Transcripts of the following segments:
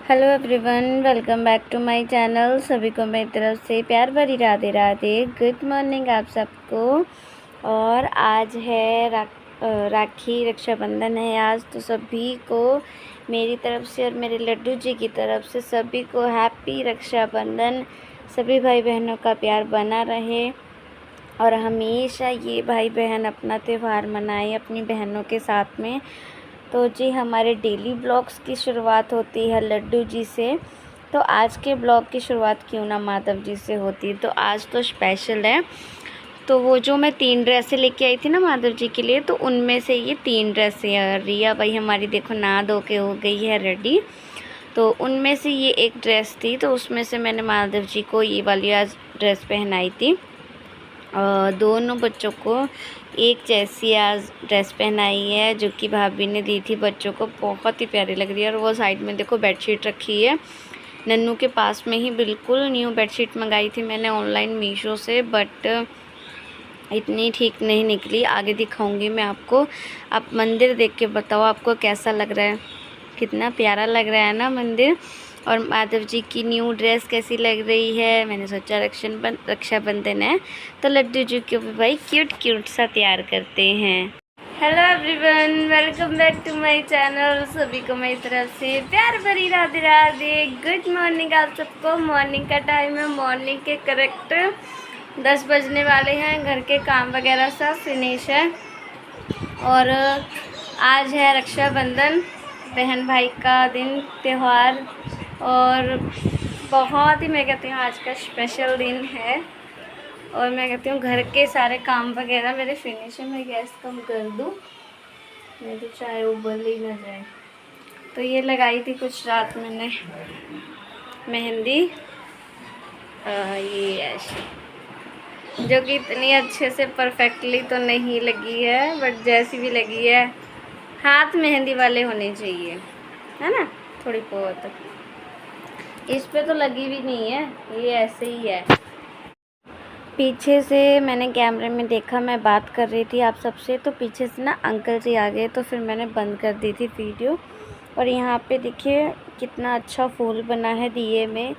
Hello everyone, welcome back to my channel. सभी को मेरी तरफ से प्यार भरी राधे राधे। गुड मॉर्निंग आप सबको। और आज है राखी रक्षाबंधन है आज, तो सभी को मेरी तरफ से और मेरे लड्डू जी की तरफ से सभी को हैप्पी रक्षाबंधन। सभी भाई बहनों का प्यार बना रहे और हमेशा ये भाई बहन अपना त्यौहार मनाएं अपनी बहनों के साथ में। तो जी हमारे डेली ब्लॉग्स की शुरुआत होती है लड्डू जी से, तो आज के ब्लॉग की शुरुआत क्यों ना माधव जी से होती। तो आज तो स्पेशल है। तो वो जो मैं 3 ड्रेसें लेके आई थी ना माधव जी के लिए, तो उनमें से ये 3 ड्रेसें हैं। रिया भाई हमारी देखो नहा धो के हो गई है रेडी, तो उनमें से ये एक ड्रेस थी, तो उसमें से मैंने माधव जी को ये वाली आज ड्रेस पहनाई थी। दोनों बच्चों को एक जैसी आज ड्रेस पहनाई है जो कि भाभी ने दी थी बच्चों को। बहुत ही प्यारी लग रही है। और वो साइड में देखो बेडशीट रखी है नन्नू के पास में ही। बिल्कुल न्यू बेडशीट मंगाई थी मैंने ऑनलाइन मीशो से, बट इतनी ठीक नहीं निकली। आगे दिखाऊंगी मैं आपको। आप मंदिर देख के बताओ आपको कैसा लग रहा है। कितना प्यारा लग रहा है ना मंदिर। और माधव जी की न्यू ड्रेस कैसी लग रही है। मैंने सोचा रक्षाबंधन है तो लड्डू जी को भी भाई क्यूट सा तैयार करते हैं। Hello everyone, welcome back to my channel. सभी को मेरी तरफ से प्यार भरी राधे राधे। गुड मॉर्निंग आप सबको। मॉर्निंग का टाइम है। मॉर्निंग के करेक्ट 10 बजने वाले हैं। घर के काम वगैरह सब फिनिश है। और आज है रक्षाबंधन, बहन भाई का दिन, त्यौहार। और बहुत ही मैं कहती हूँ आज का स्पेशल दिन है। और मैं कहती हूँ घर के सारे काम वगैरह मेरे फिनिश है। मैं गैस कम कर दूँ नहीं तो चाय उबल ही ना जाए। तो ये लगाई थी कुछ रात मैंने मेहंदी, ये ऐसी, जो कि इतनी अच्छे से परफेक्टली तो नहीं लगी है, बट जैसी भी लगी है हाथ मेहंदी वाले होने चाहिए, है ना। थोड़ी बहुत इस पे तो लगी भी नहीं है, ये ऐसे ही है। पीछे से मैंने कैमरे में देखा, मैं बात कर रही थी आप सबसे, तो पीछे से ना अंकल जी आ गए, तो फिर मैंने बंद कर दी थी वीडियो। और यहाँ पे देखिए कितना अच्छा फूल बना है दिए में।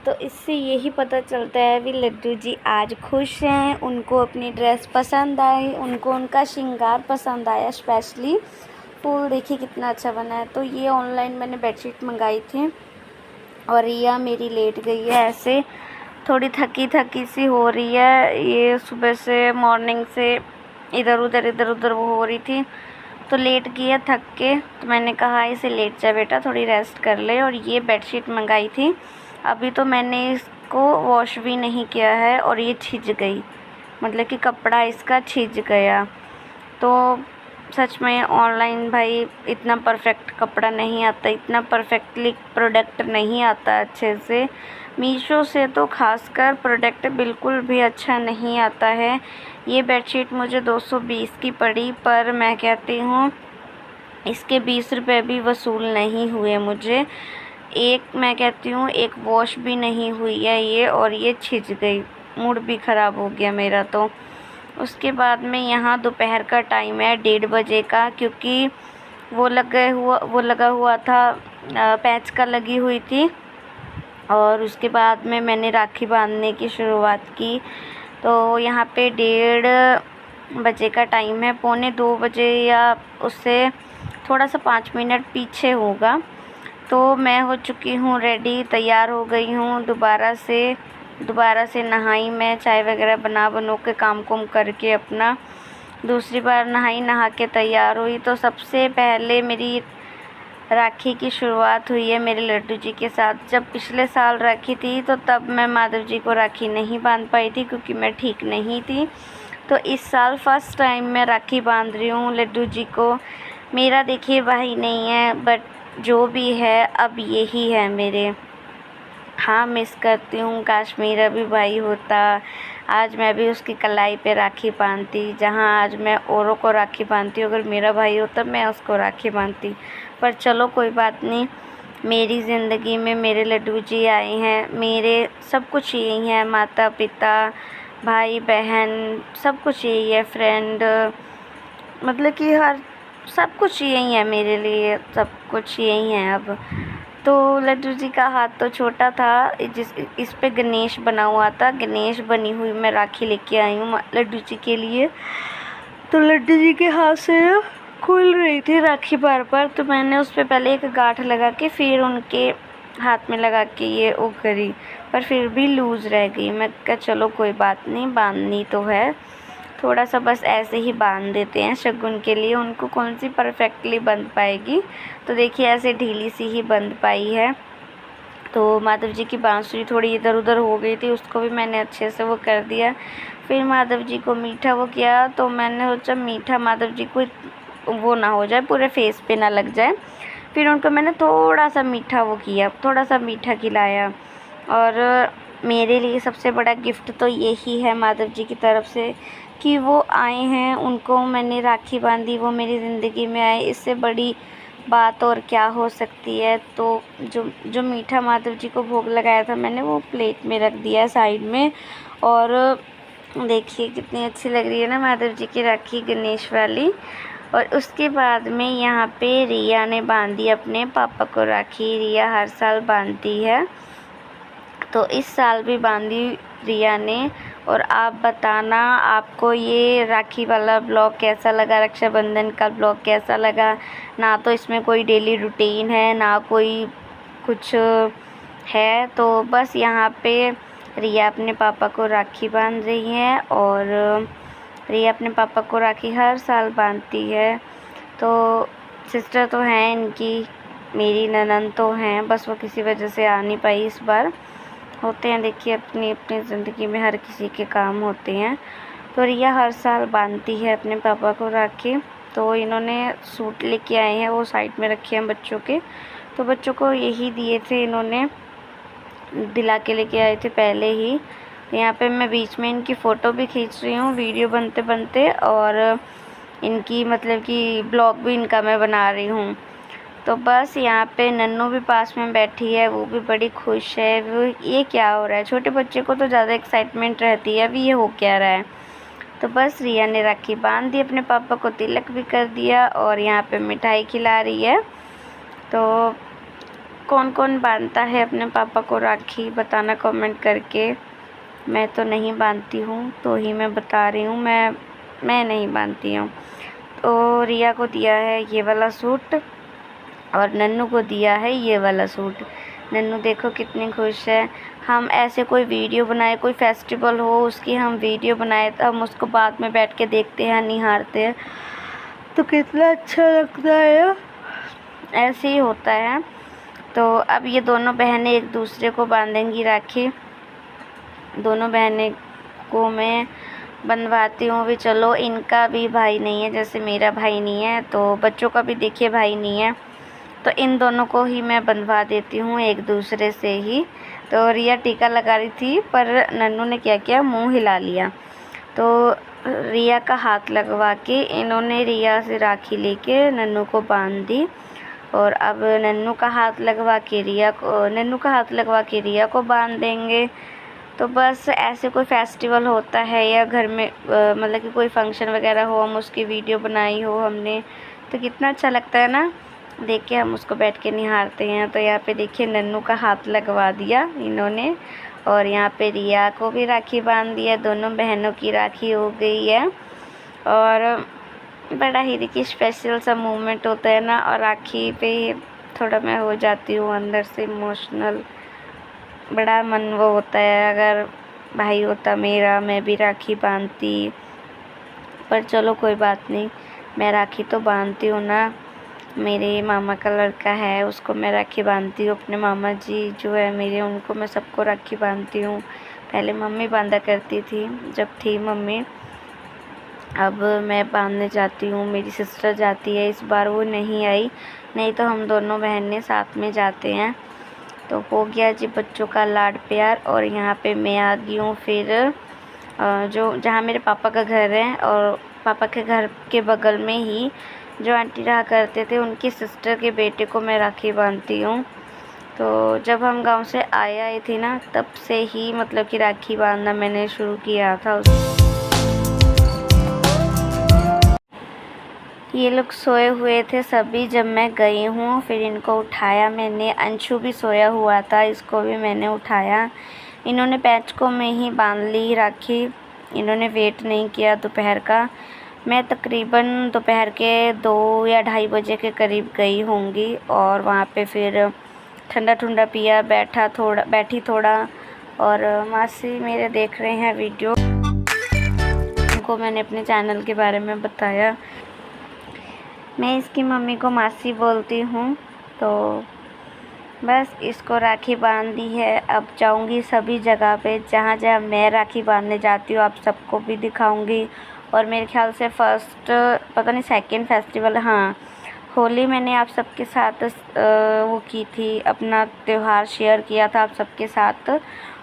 तो इससे यही पता चलता है भी लड्डू जी आज खुश हैं, उनको अपनी ड्रेस पसंद आई, उनको उनका श्रृंगार पसंद आया। स्पेशली फूल देखिए कितना अच्छा बना है। तो ये ऑनलाइन मैंने बेडशीट मंगाई थी। और रिया मेरी लेट गई है ऐसे, थोड़ी थकी सी हो रही है। ये सुबह से मॉर्निंग से इधर उधर वो हो रही थी, तो लेट गई है थक के। तो मैंने कहा इसे लेट जा बेटा, थोड़ी रेस्ट कर ले। और ये बेडशीट मंगाई थी, अभी तो मैंने इसको वॉश भी नहीं किया है और ये छिज गई, मतलब कि कपड़ा इसका छिज गया। तो सच में ऑनलाइन भाई इतना परफेक्ट कपड़ा नहीं आता, इतना परफेक्टली प्रोडक्ट नहीं आता अच्छे से। मीशो से तो खासकर प्रोडक्ट बिल्कुल भी अच्छा नहीं आता है। ये बेडशीट मुझे 220 की पड़ी, पर मैं कहती हूँ इसके 20 रुपये भी वसूल नहीं हुए मुझे। एक मैं कहती हूँ एक वॉश भी नहीं हुई है ये, और ये छिज गई। मूड भी ख़राब हो गया मेरा। तो उसके बाद में यहाँ दोपहर का टाइम है 1:30 बजे का, क्योंकि वो लगा हुआ था पैच का लगी हुई थी। और उसके बाद में मैंने राखी बांधने की शुरुआत की। तो यहाँ पे 1:30 बजे का टाइम है, 1:45 बजे या उससे थोड़ा सा 5 मिनट पीछे होगा। तो मैं हो चुकी हूँ रेडी, तैयार हो गई हूँ। दोबारा से नहाई मैं, चाय वगैरह बना के काम कुम करके अपना दूसरी बार नहा के तैयार हुई। तो सबसे पहले मेरी राखी की शुरुआत हुई है मेरे लड्डू जी के साथ। जब पिछले साल राखी थी तो तब मैं माधव जी को राखी नहीं बांध पाई थी क्योंकि मैं ठीक नहीं थी। तो इस साल फर्स्ट टाइम मैं राखी बांध रही हूँ लड्डू जी को। मेरा देखिए भाई नहीं है, बट जो भी है अब यही है मेरे। हाँ मिस करती हूँ, काश मेरा भी भाई होता। आज मैं भी उसकी कलाई पे राखी बांधती, जहाँ आज मैं औरों को राखी बांधती हूँ, अगर मेरा भाई होता मैं उसको राखी बांधती। पर चलो कोई बात नहीं, मेरी ज़िंदगी में मेरे लड्डू जी आए हैं। मेरे सब कुछ यही है, माता पिता भाई बहन सब कुछ यही है, फ्रेंड, मतलब कि हर सब कुछ यही है मेरे लिए, सब कुछ यही है अब। तो लड्डू जी का हाथ तो छोटा था, इस पे गणेश बना हुआ था। गणेश बनी हुई मैं राखी लेके आई हूँ लड्डू जी के लिए। तो लड्डू जी के हाथ से खुल रही थी राखी बार बार, तो मैंने उस पर पहले एक गांठ लगा के फिर उनके हाथ में लगा के ये वो करी, पर फिर भी लूज़ रह गई। मैं कहा चलो कोई बात नहीं, बांधनी तो है, थोड़ा सा बस ऐसे ही बांध देते हैं शगुन के लिए। उनको कौन सी परफेक्टली बंध पाएगी, तो देखिए ऐसे ढीली सी ही बंध पाई है। तो माधव जी की बांसुरी थोड़ी इधर उधर हो गई थी, उसको भी मैंने अच्छे से वो कर दिया। फिर माधव जी को मीठा वो किया, तो मैंने सोचा मीठा माधव जी को वो ना हो जाए, पूरे फेस पे ना लग जाए। फिर उनको मैंने थोड़ा सा मीठा वो किया, थोड़ा सा मीठा खिलाया। और मेरे लिए सबसे बड़ा गिफ्ट तो यही है माधव जी की तरफ से कि वो आए हैं, उनको मैंने राखी बांधी, वो मेरी ज़िंदगी में आए। इससे बड़ी बात और क्या हो सकती है। तो जो मीठा माधव जी को भोग लगाया था मैंने, वो प्लेट में रख दिया साइड में। और देखिए कितनी अच्छी लग रही है ना माधव जी की राखी, गणेश वाली। और उसके बाद में यहाँ पे रिया ने बांधी अपने पापा को राखी। रिया हर साल बांधती है, तो इस साल भी बांधी रिया ने। और आप बताना आपको ये राखी वाला ब्लॉग कैसा लगा, रक्षाबंधन का ब्लॉग कैसा लगा। ना तो इसमें कोई डेली रूटीन है, ना कोई कुछ है, तो बस यहाँ पे रिया अपने पापा को राखी बांध रही है। और रिया अपने पापा को राखी हर साल बांधती है। तो सिस्टर तो हैं इनकी, मेरी ननद तो हैं, बस वो किसी वजह से आ नहीं पाई इस बार। होते हैं देखिए, अपनी अपनी ज़िंदगी में हर किसी के काम होते हैं। तो रिया हर साल बांधती है अपने पापा को राखी। तो इन्होंने सूट लेके आए हैं, वो साइड में रखे हैं बच्चों के। तो बच्चों को यही दिए थे, इन्होंने दिला के लेके आए थे पहले ही। यहाँ पे मैं बीच में इनकी फ़ोटो भी खींच रही हूँ वीडियो बनते बनते, और इनकी मतलब कि ब्लॉग भी इनका मैं बना रही हूँ। तो बस यहाँ पे नन्नू भी पास में बैठी है, वो भी बड़ी खुश है। वो ये क्या हो रहा है, छोटे बच्चे को तो ज़्यादा एक्साइटमेंट रहती है, अभी ये हो क्या रहा है। तो बस रिया ने राखी बांध दी, अपने पापा को तिलक भी कर दिया, और यहाँ पे मिठाई खिला रही है। तो कौन कौन बांधता है अपने पापा को राखी, बताना कमेंट करके। मैं तो नहीं बांधती हूँ, तो ही मैं बता रही हूँ, मैं नहीं बांधती हूँ। तो रिया को दिया है ये वाला सूट, और नन्नू को दिया है ये वाला सूट। नन्नू देखो कितनी खुश है। हम ऐसे कोई वीडियो बनाए, कोई फेस्टिवल हो उसकी हम वीडियो बनाए, तो हम उसको बाद में बैठ के देखते हैं, निहारते हैं, तो कितना अच्छा लगता है। ऐसे ही होता है। तो अब ये दोनों बहनें एक दूसरे को बांधेंगी राखी। दोनों बहनें को मैं बनवाती हूँ भी। चलो इनका भी भाई नहीं है, जैसे मेरा भाई नहीं है, तो बच्चों का भी देखिए भाई नहीं है, तो इन दोनों को ही मैं बंधवा देती हूँ एक दूसरे से ही। तो रिया टीका लगा रही थी, पर नन्नू ने क्या किया, मुंह हिला लिया। तो रिया का हाथ लगवा के इन्होंने रिया से राखी लेके नन्नू को बांध दी। और अब नन्नू का हाथ लगवा के रिया को बांध देंगे। तो बस ऐसे कोई फेस्टिवल होता है या घर में मतलब कि कोई फंक्शन वगैरह हो, हम उसकी वीडियो बनाई हो हमने, तो कितना अच्छा लगता है ना, देख के हम उसको बैठ के निहारते हैं। तो यहाँ पे देखिए नन्नू का हाथ लगवा दिया इन्होंने, और यहाँ पे रिया को भी राखी बांध दिया। दोनों बहनों की राखी हो गई है, और बड़ा ही देखिए स्पेशल सा मोमेंट होता है ना। और राखी पे थोड़ा मैं हो जाती हूँ अंदर से इमोशनल, बड़ा मन वो होता है। अगर भाई होता मेरा, मैं भी राखी बांधती, पर चलो कोई बात नहीं, मैं राखी तो बांधती हूँ ना। मेरे मामा का लड़का है, उसको मैं राखी बांधती हूँ। अपने मामा जी जो है मेरे, उनको मैं सबको राखी बांधती हूँ। पहले मम्मी बांधा करती थी जब थी मम्मी, अब मैं बांधने जाती हूँ, मेरी सिस्टर जाती है। इस बार वो नहीं आई, नहीं तो हम दोनों बहनें साथ में जाते हैं। तो हो गया जी बच्चों का लाड प्यार। और यहाँ पे मैं आ गई हूँ फिर जो जहाँ मेरे पापा का घर है, और पापा के घर के बगल में ही जो आंटी रहा करते थे, उनकी सिस्टर के बेटे को मैं राखी बांधती हूँ। तो जब हम गांव से आई थी ना, तब से ही मतलब कि राखी बांधना मैंने शुरू किया था। ये लोग सोए हुए थे सभी जब मैं गई हूँ, फिर इनको उठाया मैंने। अंशु भी सोया हुआ था, इसको भी मैंने उठाया। इन्होंने पैचकों में ही बांध ली राखी, इन्होंने वेट नहीं किया दोपहर का। मैं तकरीबन दोपहर के 2 या 2:30 बजे के करीब गई होंगी और वहाँ पे फिर ठंडा ठंडा पिया, बैठी थोड़ा। और मासी मेरे देख रहे हैं वीडियो, उनको मैंने अपने चैनल के बारे में बताया। मैं इसकी मम्मी को मासी बोलती हूँ। तो बस इसको राखी बांध दी है। अब जाऊँगी सभी जगह पे जहाँ जहाँ मैं राखी बांधने जाती हूँ, आप सबको भी दिखाऊँगी। और मेरे ख्याल से फर्स्ट, पता नहीं सेकंड फेस्टिवल, हाँ होली मैंने आप सबके साथ वो की थी, अपना त्यौहार शेयर किया था आप सबके साथ।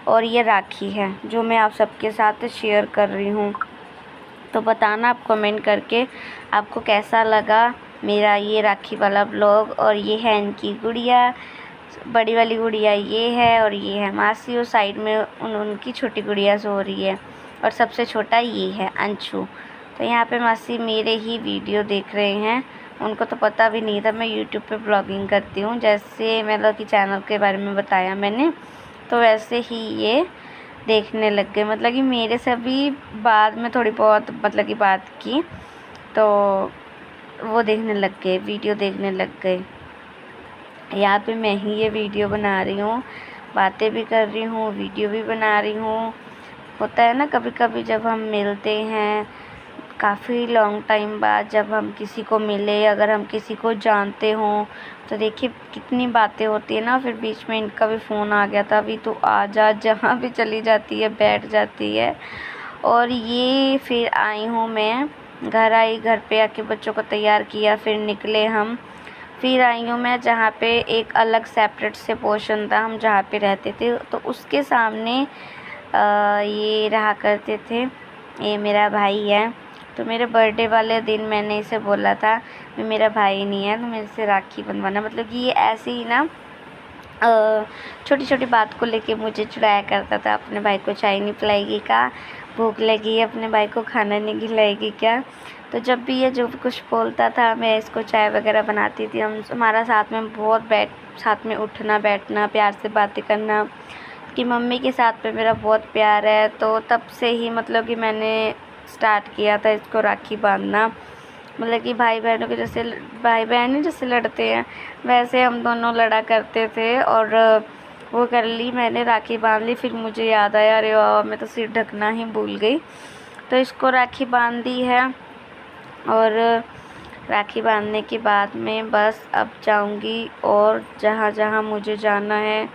और ये राखी है जो मैं आप सबके साथ शेयर कर रही हूँ। तो बताना आप कमेंट करके आपको कैसा लगा मेरा ये राखी वाला ब्लॉग। और ये है इनकी गुड़िया, बड़ी वाली गुड़िया ये है और ये है मासी, और साइड में उनकी छोटी गुड़िया सो रही है और सबसे छोटा ये है अंशु। तो यहाँ पे मासी मेरे ही वीडियो देख रहे हैं, उनको तो पता भी नहीं था मैं यूट्यूब पे ब्लॉगिंग करती हूँ। जैसे मतलब कि चैनल के बारे में बताया मैंने, तो वैसे ही ये देखने लग गए। मतलब कि मेरे से भी बाद में थोड़ी बहुत मतलब कि बात की, तो वो देखने लग गए, वीडियो देखने लग गए। यहाँ पे मैं ही ये वीडियो बना रही हूँ, बातें भी कर रही हूँ, वीडियो भी बना रही हूँ। होता है ना कभी कभी जब हम मिलते हैं काफ़ी लॉन्ग टाइम बाद, जब हम किसी को मिले, अगर हम किसी को जानते हों, तो देखिए कितनी बातें होती है ना। फिर बीच में इनका भी फ़ोन आ गया था, अभी तो आ जा, जहाँ भी चली जाती है बैठ जाती है। और ये फिर आई हूँ मैं, घर आई, घर पे आके बच्चों को तैयार किया, फिर निकले हम। फिर आई हूँ मैं जहाँ पे एक अलग सेपरेट से पोर्शन था, हम जहाँ पे रहते थे, तो उसके सामने ये रहा करते थे, ये मेरा भाई है। तो मेरे बर्थडे वाले दिन मैंने इसे बोला था कि मेरा भाई नहीं है तो मेरे से राखी बंधवाना। मतलब कि ये ऐसे ही ना छोटी छोटी बात को लेके मुझे चिढ़ाया करता था। अपने भाई को चाय नहीं पिलाएगी क्या, भूख लगी है, अपने भाई को खाना नहीं खिलाएगी क्या। तो जब भी ये जो कुछ बोलता था मैं इसको चाय वगैरह बनाती थी। हमारा साथ में बहुत साथ में उठना बैठना, प्यार से बातें करना, कि मम्मी के साथ में मेरा बहुत प्यार है। तो तब से ही मतलब कि मैंने स्टार्ट किया था इसको राखी बांधना। मतलब कि भाई बहनों के जैसे, भाई बहन जैसे लड़ते हैं वैसे हम दोनों लड़ा करते थे। और वो कर ली मैंने, राखी बांध ली। फिर मुझे याद आया, अरे वाह मैं तो सिर ढकना ही भूल गई। तो इसको राखी बांध दी है। और राखी बांधने के बाद में बस अब जाऊंगी और जहाँ जहाँ मुझे जाना है,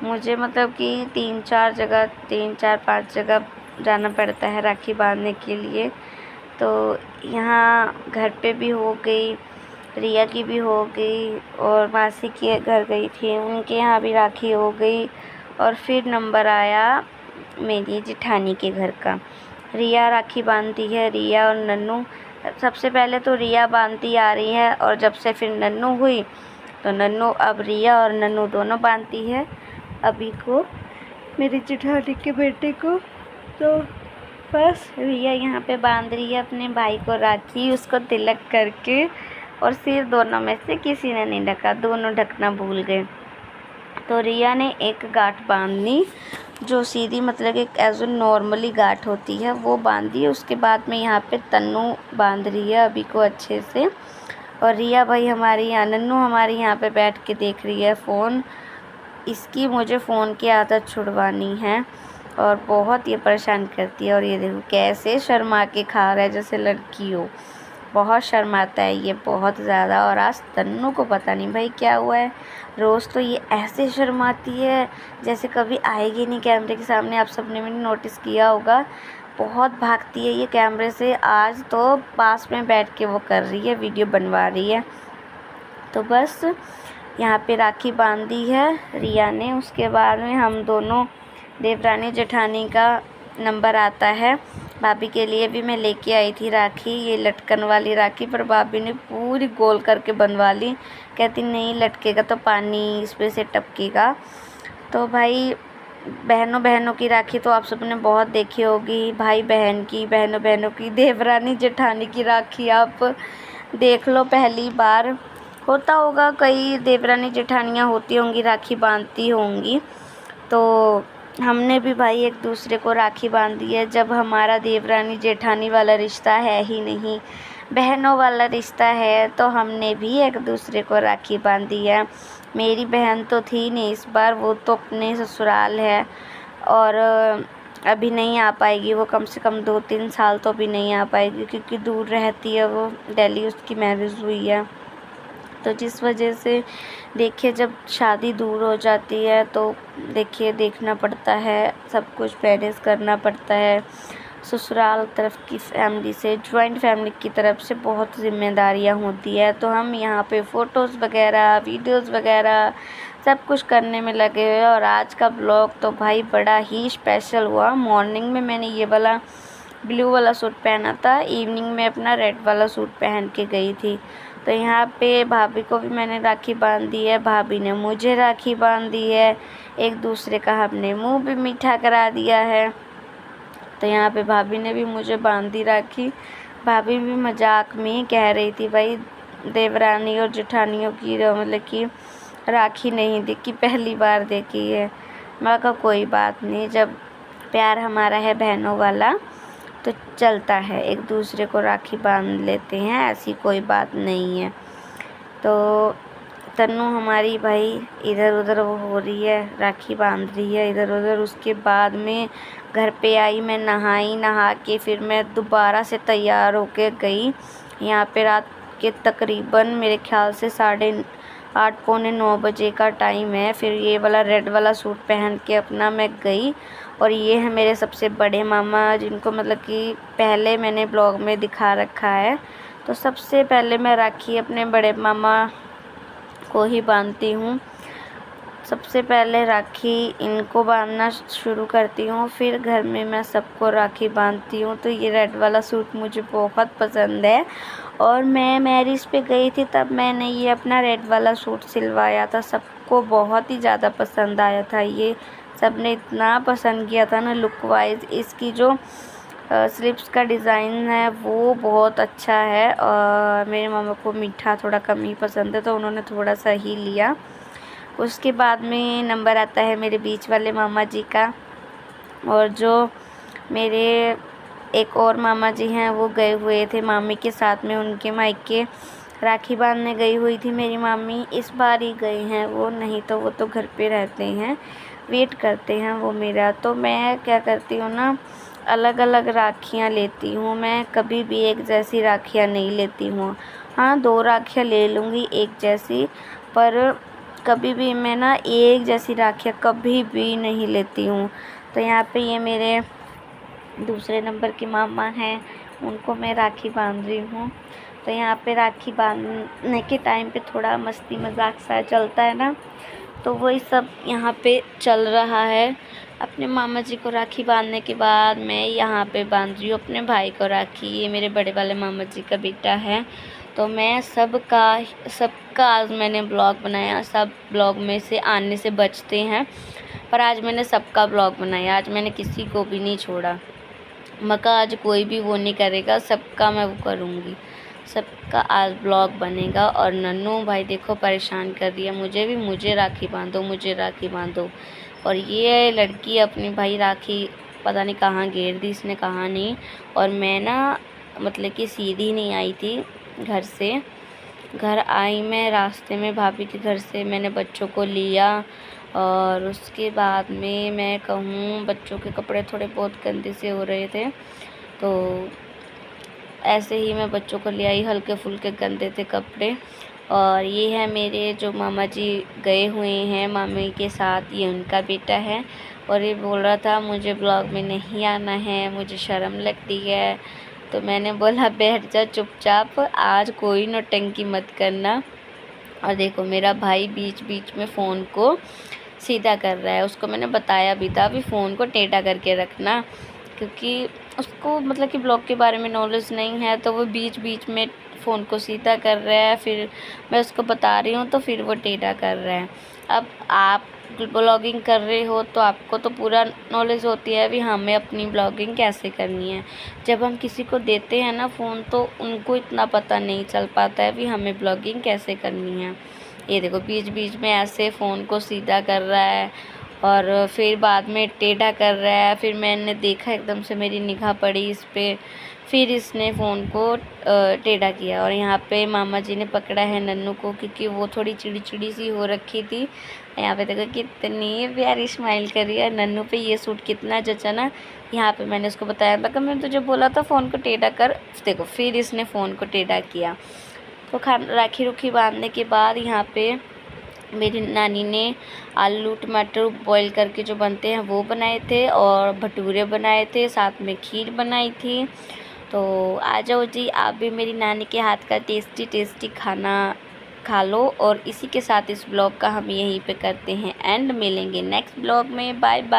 मुझे मतलब कि 3-4-5 जगह जाना पड़ता है राखी बांधने के लिए। तो यहाँ घर पे भी हो गई, रिया की भी हो गई, और मासी के घर गई थी उनके यहाँ भी राखी हो गई। और फिर नंबर आया मेरी जेठानी के घर का, रिया राखी बांधती है, रिया और नन्नू। सबसे पहले तो रिया बांधती आ रही है, और जब से फिर नन्नू हुई तो नन्नू, अब रिया और नन्नू दोनों बांधती है अभी को, मेरी जेठानी के बेटे को। तो बस रिया यहाँ पे बांध रही है अपने भाई को राखी, उसको तिलक करके। और सिर दोनों में से किसी ने नहीं ढका, दोनों ढकना भूल गए। तो रिया ने एक गांठ बांधनी जो सीधी मतलब कि एज नॉर्मली गांठ होती है वो बांधी। उसके बाद में यहाँ पे तन्नू बांध रही है अभी को अच्छे से। और रिया भाई हमारी यहाँ, नन्नू हमारी यहाँ पे बैठ के देख रही है फ़ोन। इसकी मुझे फ़ोन की आदत छुड़वानी है और बहुत ये परेशान करती है। और ये देखो कैसे शर्मा के खा रहा है जैसे लड़की हो, बहुत शर्माता है ये बहुत ज़्यादा। और आज तन्नू को पता नहीं भाई क्या हुआ है, रोज़ तो ये ऐसे शर्माती है जैसे कभी आएगी नहीं कैमरे के सामने। आप सबने भी नोटिस किया होगा, बहुत भागती है ये कैमरे से। आज तो पास में बैठ के वो कर रही है, वीडियो बनवा रही है। तो बस यहाँ पे राखी बांधी है रिया ने। उसके बाद में हम दोनों, देवरानी जेठानी का नंबर आता है। भाभी के लिए भी मैं लेके आई थी राखी, ये लटकन वाली राखी, पर भाभी ने पूरी गोल करके बनवा ली। कहती नहीं लटकेगा तो पानी इसमें से टपकेगा। तो भाई बहनों की राखी तो आप सबने बहुत देखी होगी, भाई बहन की, बहनों की, देवरानी जेठानी की राखी आप देख लो, पहली बार होता होगा, कई देवरानी जेठानियाँ होती होंगी, राखी बांधती होंगी, तो हमने भी भाई एक दूसरे को राखी बांधी है। जब हमारा देवरानी जेठानी वाला रिश्ता है ही नहीं, बहनों वाला रिश्ता है, तो हमने भी एक दूसरे को राखी बांधी है। मेरी बहन तो थी नहीं इस बार, वो तो अपने ससुराल है और अभी नहीं आ पाएगी। वो कम से कम 2-3 साल तो अभी नहीं आ पाएगी, क्योंकि दूर रहती है वो, दिल्ली उसकी मैरिज हुई है। तो जिस वजह से देखिए, जब शादी दूर हो जाती है तो देखिए देखना पड़ता है, सब कुछ मैनेज करना पड़ता है। ससुराल तरफ की फैमिली से, जॉइंट फैमिली की तरफ से बहुत ज़िम्मेदारियाँ होती है। तो हम यहाँ पे फ़ोटोज़ वगैरह, वीडियोज़ वगैरह सब कुछ करने में लगे हुए। और आज का ब्लॉग तो भाई बड़ा ही स्पेशल हुआ। मॉर्निंग में मैंने ये वाला ब्लू वाला सूट पहना था, इवनिंग में अपना रेड वाला सूट पहन के गई थी। तो यहाँ पे भाभी को भी मैंने राखी बांध दी है, भाभी ने मुझे राखी बांध दी है, एक दूसरे का हमने मुंह भी मीठा करा दिया है। तो यहाँ पे भाभी ने भी मुझे बांध दी राखी। भाभी भी मजाक में ही कह रही थी, भाई देवरानी और जेठानियों की मतलब कि राखी नहीं देखी, पहली बार देखी है। मैं कहा कोई बात नहीं, जब प्यार हमारा है बहनों वाला तो चलता है, एक दूसरे को राखी बांध लेते हैं, ऐसी कोई बात नहीं है। तो तन्नू हमारी भाई इधर उधर वो हो रही है, राखी बांध रही है इधर उधर। उसके बाद में घर पे आई, मैं नहाई, नहा के फिर मैं दोबारा से तैयार होके गई। यहाँ पे रात के तकरीबन मेरे ख्याल से 8:30 पौने 9 बजे का टाइम है। फिर ये वाला रेड वाला सूट पहन के अपना मैं गई। और ये है मेरे सबसे बड़े मामा, जिनको मतलब कि पहले मैंने ब्लॉग में दिखा रखा है। तो सबसे पहले मैं राखी अपने बड़े मामा को ही बांधती हूँ। सबसे पहले राखी इनको बांधना शुरू करती हूँ, फिर घर में मैं सबको राखी बांधती हूँ। तो ये रेड वाला सूट मुझे बहुत पसंद है और मैं मैरिज पे गई थी तब मैंने ये अपना रेड वाला सूट सिलवाया था। सबको बहुत ही ज़्यादा पसंद आया था ये, सब ने इतना पसंद किया था ना। लुक वाइज इसकी जो स्लिप्स का डिज़ाइन है वो बहुत अच्छा है। और मेरे मामा को मीठा थोड़ा कम ही पसंद है, तो उन्होंने थोड़ा सा ही लिया। उसके बाद में नंबर आता है मेरे बीच वाले मामा जी का। और जो मेरे एक और मामा जी हैं वो गए हुए थे मामी के साथ में, उनके मायके राखी बांधने गई हुई थी मेरी मामी। इस बार ही गए हैं वो, नहीं तो वो तो घर पे रहते हैं, वेट करते हैं वो मेरा। तो मैं क्या करती हूँ ना, अलग अलग राखियाँ लेती हूँ मैं, कभी भी एक जैसी राखियाँ नहीं लेती हूँ। हाँ 2 राखियाँ ले लूँगी एक जैसी, पर कभी भी मैं ना एक जैसी राखियाँ कभी भी नहीं लेती हूँ। तो यहाँ पे ये मेरे दूसरे नंबर के मामा हैं, उनको मैं राखी बांध रही हूँ। तो यहाँ पे राखी बांधने के टाइम पे थोड़ा मस्ती मजाक सा चलता है ना, तो वही सब यहाँ पे चल रहा है। अपने मामा जी को राखी बांधने के बाद मैं यहाँ पे बांध रही हूँ अपने भाई को राखी। ये मेरे बड़े वाले मामा जी का बेटा है। तो मैं सबका आज मैंने ब्लॉग बनाया। सब ब्लॉग में से आने से बचते हैं, पर आज मैंने सबका ब्लॉग बनाया। आज मैंने किसी को भी नहीं छोड़ा। मका आज कोई भी वो नहीं करेगा, सबका मैं वो करूँगी, सबका आज ब्लॉग बनेगा। और नन्नू भाई देखो परेशान कर दिया मुझे राखी बांधो, मुझे राखी बांधो। और ये लड़की अपनी भाई राखी पता नहीं कहाँ घेर दी इसने, कहाँ नहीं। और मैं ना मतलब कि सीधी नहीं आई थी घर से, घर आई मैं रास्ते में भाभी के घर से मैंने बच्चों को लिया। और उसके बाद में मैं कहूँ बच्चों के कपड़े थोड़े बहुत गंदे से हो रहे थे, तो ऐसे ही मैं बच्चों को ले आई, हल्के फुल्के गंदे थे कपड़े। और ये है मेरे जो मामा जी गए हुए हैं मामी के साथ, ये उनका बेटा है। और ये बोल रहा था मुझे ब्लॉग में नहीं आना है, मुझे शर्म लगती है। तो मैंने बोला बैठ जा चुपचाप, आज कोई नौटंकी मत करना। और देखो मेरा भाई बीच बीच में फ़ोन को सीधा कर रहा है। उसको मैंने बताया भी था अभी फ़ोन को टेढ़ा करके रखना, क्योंकि उसको मतलब कि ब्लॉग के बारे में नॉलेज नहीं है, तो वो बीच बीच में फ़ोन को सीधा कर रहा है। फिर मैं उसको बता रही हूँ तो फिर वो टेढ़ा कर रहा है। अब आप ब्लॉगिंग कर रहे हो तो आपको तो पूरा नॉलेज होती है भी हमें अपनी ब्लॉगिंग कैसे करनी है। जब हम किसी को देते हैं ना फ़ोन तो उनको इतना पता नहीं चल पाता है भी हमें ब्लॉगिंग कैसे करनी है। ये देखो बीच बीच में ऐसे फ़ोन को सीधा कर रहा है और फिर बाद में टेढ़ा कर रहा है। फिर मैंने देखा एकदम से मेरी निगाह पड़ी इस पर, फिर इसने फ़ोन को टेढ़ा किया। और यहाँ पे मामा जी ने पकड़ा है नन्नू को क्योंकि वो थोड़ी चिड़ी सी हो रखी थी। यहाँ पे देखो कितनी प्यारी स्माइल कर रही है। नन्नू पे ये सूट कितना जचा ना। यहाँ पे मैंने उसको बताया मैं मैंने तुझे बोला था फ़ोन को टेढ़ा कर, देखो फिर इसने फ़ोन को टेढ़ा किया। तो राखी रुखी बांधने के बाद यहाँ पे मेरी नानी ने आलू टमाटर बॉईल करके जो बनते हैं वो बनाए थे और भटूरे बनाए थे, साथ में खीर बनाई थी। तो आ जाओ जी आप भी मेरी नानी के हाथ का टेस्टी टेस्टी खाना खा लो। और इसी के साथ इस ब्लॉग का हम यहीं पे करते हैं एंड। मिलेंगे नेक्स्ट ब्लॉग में। Bye bye.